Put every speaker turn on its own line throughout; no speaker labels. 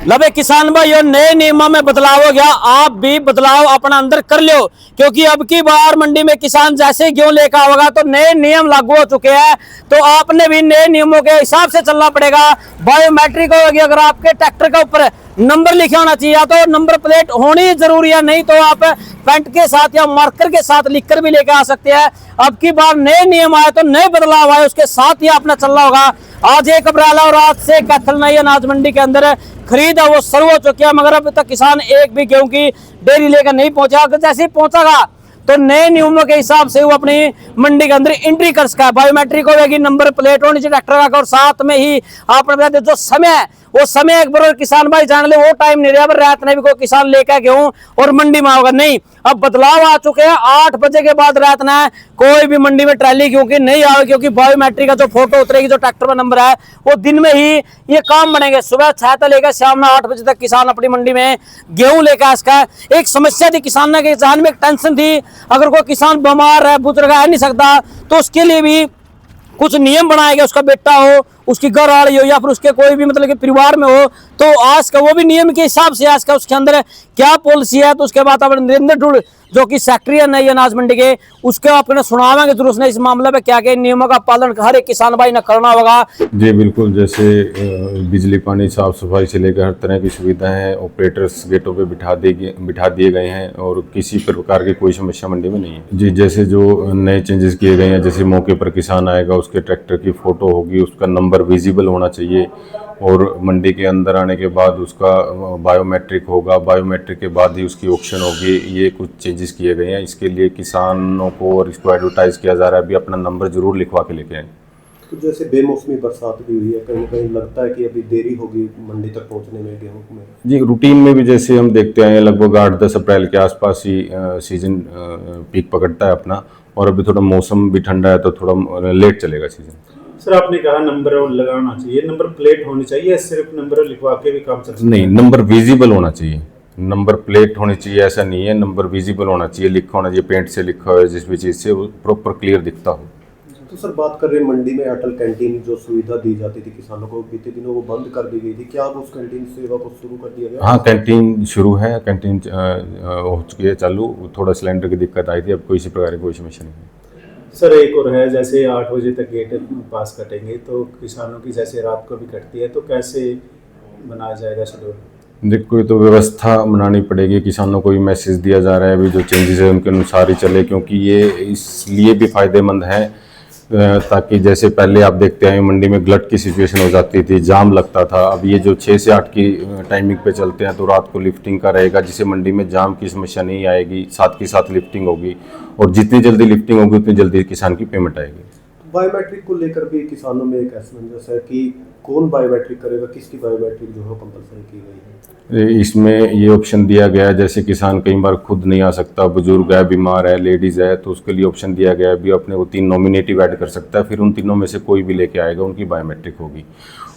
लबे किसान भाइयों, नए नियमों में बदलाव हो गया। आप भी बदलाव अपना अंदर कर लो, क्योंकि अब की बार मंडी में किसान जैसे गेहूं लेकर होगा तो नए नियम लागू हो चुके हैं। तो आपने भी नए नियमों के हिसाब से चलना पड़ेगा। बायोमेट्रिक होगी, अगर आपके ट्रैक्टर के ऊपर नंबर लिखे होना चाहिए तो नंबर प्लेट होनी जरूरी है, नहीं तो आप पेंट के साथ या मार्कर के साथ लिखकर भी लेकर आ सकते हैं। अब की बार नए नियम आए तो नए बदलाव आए, उसके साथ ही आपने चलना होगा। आज 1 अप्रैल और आज से कैथल नई अनाज मंडी के अंदर खरीद है वो शुरू हो चुकी है, मगर अभी तक किसान एक भी गेहूं की डेयरी लेकर नहीं पहुंचा। अगर जैसे ही पहुंचेगा तो नए नियमों के हिसाब से वो अपनी मंडी के अंदर एंट्री कर सका है। बायोमेट्रिक होगी, नंबर प्लेट होनी चाहिए ट्रैक्टर का, और साथ में ही आपने जो समय है वो समय एक बार किसान भाई जान ले, वो टाइम नहीं रहा रात में भी कोई किसान लेकर गेहूं और मंडी में होगा नहीं। अब बदलाव आ चुके हैं, 8 बजे के बाद रात ना कोई भी मंडी में ट्रैली क्योंकि नहीं आवे, क्योंकि बायोमेट्रिक का जो फोटो उतरेगी, जो ट्रैक्टर में नंबर है वो दिन में ही ये काम बनेंगे। सुबह 6 से लेकर शाम 8 बजे तक किसान अपनी मंडी में गेहूं लेकर इसका एक समस्या थी किसान के जहन में, एक टेंशन थी। अगर कोई किसान बीमार है, बुजुर्ग है नहीं सकता, तो उसके लिए भी कुछ नियम बनाए गए। उसका बेटा हो, उसकी घर वाली हो, या फिर उसके कोई भी मतलब कि परिवार में हो, तो आज का वो भी नियम के हिसाब से आज का उसके अंदर क्या पॉलिसी है। तो उसके बाद अपने नरेंद्र ढूल जो कि सेक्रेटरी है नई अनाज मंडी के, उसके आपने सुनावाएंगे जरूर उसने इस मामले में क्या क्या नियमों का पालन हर एक किसान भाई ने करना होगा।
जी बिल्कुल, जैसे बिजली पानी साफ सफाई से लेकर हर तरह की सुविधाएं ऑपरेटर्स गेटों पे बिठा दिए गए हैं, और किसी प्रकार की कोई समस्या मंडी में नहीं है। जी, जैसे जो नए चेंजेस किए गए हैं, जैसे मौके पर किसान आएगा उसके ट्रैक्टर की फोटो होगी, उसका नंबर विजिबल होना चाहिए, और मंडी के अंदर आने के बाद उसका बायोमेट्रिक होगा, बायोमेट्रिक के बाद ही उसकी ऑक्शन होगी। ये कुछ चेंजेस किए गए हैं। इसके लिए किसानों को और इसको एडवर्टाइज किया जा रहा है, अभी अपना नंबर जरूर लिखवा के लेके आए।
तो जैसे बेमौसमी बरसात भी हुई है, कहीं कहीं लगता है कि अभी देरी होगी मंडी तक पहुंचने में गेहूं में।
जी, रूटीन में भी जैसे हम देखते आए हैं, लगभग 8-10 अप्रैल के आसपास ही सीजन पीक पकड़ता है अपना, और अभी थोड़ा मौसम भी ठंडा है तो थोड़ा लेट चलेगा सीजन।
सर, आपने कहा नंबर लगाना चाहिए, नंबर प्लेट होनी चाहिए, सिर्फ नंबर लिखवा के भी काम चल सकता है?
नहीं, नंबर विजिबल होना चाहिए, नंबर प्लेट होनी चाहिए ऐसा नहीं है। नंबर विजिबल होना चाहिए, लिखा होना चाहिए, पेंट से लिखा हो, जिस भी चीज़ से वो प्रॉपर क्लियर दिखता हो।
तो सर, बात कर रहे हैं मंडी में अटल कैंटीन जो सुविधा दी जाती थी किसानों को, बीते दिनों वो बंद कर दी गई थी, क्या अब उस कैंटीन सेवा को शुरू कर दिया गया?
हाँ, कैंटीन शुरू है, कैंटीन हो चुकी है चालू। थोड़ा सिलेंडर की दिक्कत आई थी, अब कोई इसी प्रकार की कोई समस्या नहीं है।
सर, एक और है, जैसे 8 बजे तक गेट पास कटेंगे तो किसानों की जैसे रात को भी कटती है, तो कैसे बनाया जाएगा शेड्यूल?
देखो, तो व्यवस्था बनानी पड़ेगी। किसानों को भी मैसेज दिया जा रहा है अभी जो चेंजेस है उनके अनुसार ही चले, क्योंकि ये इसलिए भी फायदेमंद है ताकि जैसे पहले आप देखते हैं मंडी में ग्लट की सिचुएशन हो जाती थी, जाम लगता था। अब ये जो 6 से 8 की टाइमिंग पे चलते हैं तो रात को लिफ्टिंग का रहेगा, जिससे मंडी में जाम की समस्या नहीं आएगी, साथ के साथ लिफ्टिंग होगी, और जितनी जल्दी लिफ्टिंग होगी उतनी जल्दी किसान की पेमेंट आएगी।
बायोमेट्रिक को लेकर भी किसानों में एक असमंजस है कि कौन बायोमेट्रिक करेगा, किसकी बायोमेट्रिक जो है कंपलसरी की गई है।
इसमें ये ऑप्शन दिया गया है, जैसे किसान कई बार खुद नहीं आ सकता, बुजुर्ग है, बीमार है, लेडीज़ है, तो उसके लिए ऑप्शन दिया गया है भी अपने वो 3 नॉमिनेटिव ऐड कर सकता है, फिर उन तीनों में से कोई भी लेके आएगा, उनकी बायोमेट्रिक होगी।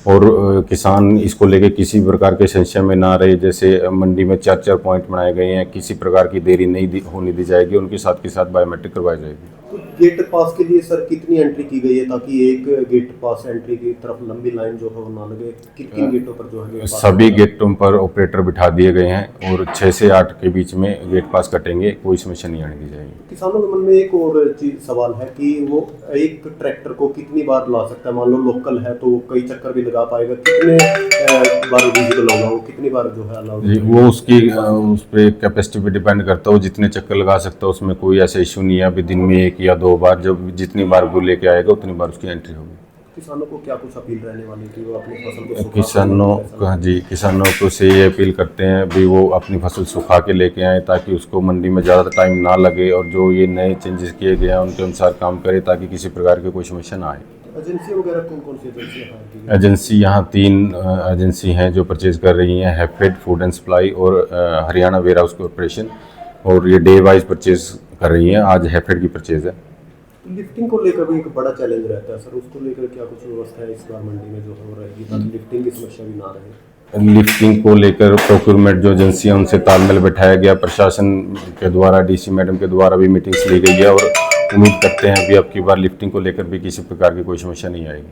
और किसान इसको लेके किसी प्रकार के संशय में ना रहे। जैसे मंडी में 4-4 पॉइंट बनाए गए हैं, किसी प्रकार की देरी नहीं होने दी जाएगी, उनके साथ के साथ बायोमेट्रिक करवाई जाएगी।
तो गेट पास के लिए सर कितनी एंट्री की गई है, ताकि एक गेट पास एंट्री की तरफ लंबी लाइन जो है वो ना लगे? किन गेटों पर जो है
सभी गेटों पर ऑपरेटर बिठा दिए गए हैं, और 6 से 8 के बीच में गेट पास कटेंगे, कोई समस्या नहीं आने दी जाएगी।
किसानों के मन में एक और चीज सवाल है कि वो एक ट्रैक्टर को कितनी बार ला सकता है? मान लो लोकल है तो वो कई चक्कर भी लगा पाएगा, कितने बार विजिबल होगा वो, कितनी बार जो है अलाउड?
जी, वो उसकी उस पर कैपेसिटी पे डिपेंड करता है, वो जितने चक्कर लगा सकता है, उसमें कोई ऐसा इशू नहीं है। अभी दिन में 1 या 2 बार, जब जितनी बार वो लेके आएगा उतनी बार उसकी एंट्री होगी।
किसानों को क्या कुछ अपील रहने वाली कि वो अपनी फसल को
किसानों को से ये अपील करते हैं भी वो अपनी फसल सुखा के लेके आएँ, ताकि उसको मंडी में ज़्यादा टाइम ना लगे, और जो ये नए चेंजेस किए गए हैं उनके अनुसार काम करे, ताकि किसी प्रकार की कोई समस्या ना आए।
एजेंसी वगैरह कौन सी एजेंसी?
एजेंसी यहाँ 3 एजेंसी हैं जो परचेज कर रही हैं, हैफेड फूड एंड सप्लाई और हरियाणा वेयर हाउस कॉर्पोरेशन, और ये डे वाइज परचेज कर रही हैं। आज हैफेड की परचेज है।
लिफ्टिंग को लेकर भी एक बड़ा चैलेंज रहता है सर, उसको लेकर क्या कुछ व्यवस्था है इस बार मंडी में जो हो रहेगी, ताकि लिफ्टिंग की समस्या भी ना रहे?
लिफ्टिंग को लेकर प्रोक्योरमेंट जो एजेंसी है उनसे तालमेल बैठाया गया, प्रशासन के द्वारा, डीसी मैडम के द्वारा भी मीटिंग्स ली गई है, और उम्मीद करते हैं भी अब की बार लिफ्टिंग को लेकर भी किसी प्रकार की कोई समस्या नहीं आएगी।